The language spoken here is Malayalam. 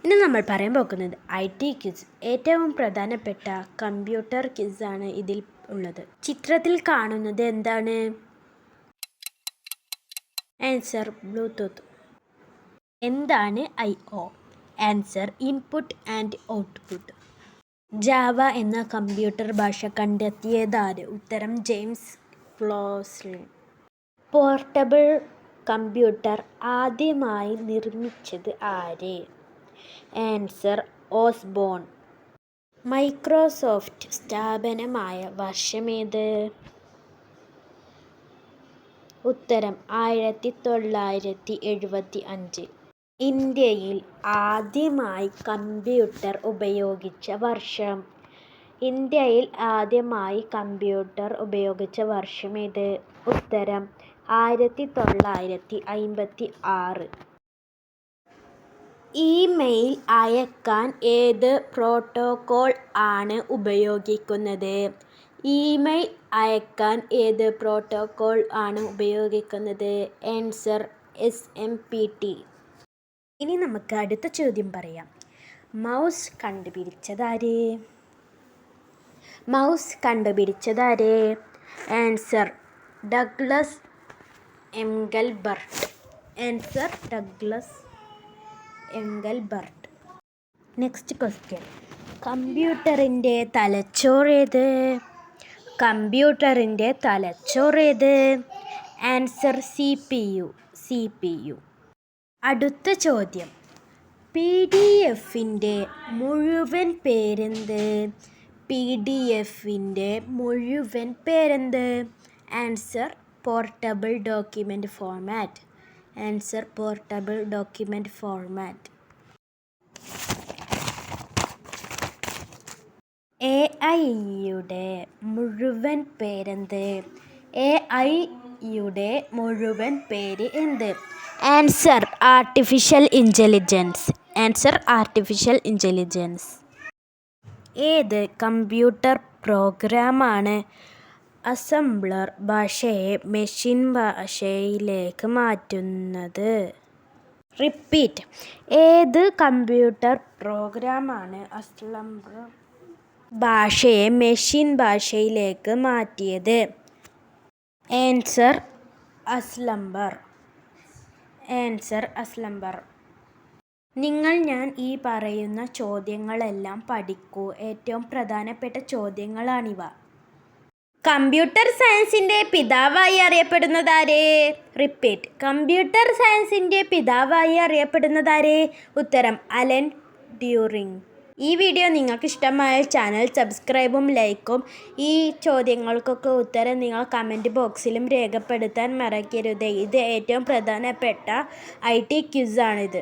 ഇന്ന് നമ്മൾ പറയാൻ പോകുന്നത് IT ക്വിസ്. ഏറ്റവും പ്രധാനപ്പെട്ട കമ്പ്യൂട്ടർ ക്വിസാണ് ഇതിൽ ഉള്ളത്. ചിത്രത്തിൽ കാണുന്നത് എന്താണ്? Answer Bluetooth. എന്താണ് IO? Answer input and output. Java എന്ന കമ്പ്യൂട്ടർ ഭാഷ കണ്ടെത്തിയതാര്? ഉത്തരം ജെയിംസ് ക്ലോസ്ലിൻ. പോർട്ടബിൾ കമ്പ്യൂട്ടർ ആദ്യമായി നിർമ്മിച്ചത് ആര്? Answer Osborne. മൈക്രോസോഫ്റ്റ് സ്ഥാപനമായ വർഷമേത്? ഉത്തരം 1975. ഇന്ത്യയിൽ ആദ്യമായി കമ്പ്യൂട്ടർ ഉപയോഗിച്ച വർഷം? ഇന്ത്യയിൽ ആദ്യമായി കമ്പ്യൂട്ടർ ഉപയോഗിച്ച വർഷമേത്? ഉത്തരം 1956. ഇമെയിൽ അയക്കാൻ ഏത് പ്രോട്ടോകോൾ ആണ് ഉപയോഗിക്കുന്നത്? ഇമെയിൽ അയക്കാൻ ഏത് പ്രോട്ടോകോൾ ആണ് ഉപയോഗിക്കുന്നത്? Answer SMPT. ഇനി നമുക്ക് അടുത്ത ചോദ്യം പറയാം. മൗസ് കണ്ടുപിടിച്ചതാര്? Answer Douglas Engelbart. Next question. കമ്പ്യൂട്ടറിൻ്റെ തലച്ചോറേത്? Answer CPU. അടുത്ത ചോദ്യം. PDFൻ്റെ മുഴുവൻ പേരെന്ത്? Answer portable document format. AIയുടെ മുഴുവൻ പേര് എന്ത്? Answer artificial intelligence. ഏത് കമ്പ്യൂട്ടർ പ്രോഗ്രാമാണ് അസംബ്ലർ ഭാഷയെ മെഷീൻ ഭാഷയിലേക്ക് മാറ്റുന്നത്? റിപ്പീറ്റ്. ഏത് കമ്പ്യൂട്ടർ പ്രോഗ്രാമാണ് അസംബ്ലർ ഭാഷയെ മെഷീൻ ഭാഷയിലേക്ക് മാറ്റിയത്? Answer assembler. ഞാൻ ഈ പറയുന്ന ചോദ്യങ്ങളെല്ലാം പഠിക്കൂ. ഏറ്റവും പ്രധാനപ്പെട്ട ചോദ്യങ്ങളാണിവ. കമ്പ്യൂട്ടർ സയൻസിൻ്റെ പിതാവായി അറിയപ്പെടുന്നതാര്? റിപ്പീറ്റ്. കമ്പ്യൂട്ടർ സയൻസിൻ്റെ പിതാവായി അറിയപ്പെടുന്നതാര്? ഉത്തരം അലൻ ട്യൂറിംഗ്. ഈ വീഡിയോ നിങ്ങൾക്ക് ഇഷ്ടമായാൽ ചാനൽ സബ്സ്ക്രൈബും ലൈക്കും. ഈ ചോദ്യങ്ങൾക്കൊക്കെ ഉത്തരം നിങ്ങൾ കമൻറ്റ് ബോക്സിലും രേഖപ്പെടുത്താൻ മറക്കരുത്. ഇത് ഏറ്റവും പ്രധാനപ്പെട്ട IT ക്വിസാണിത്.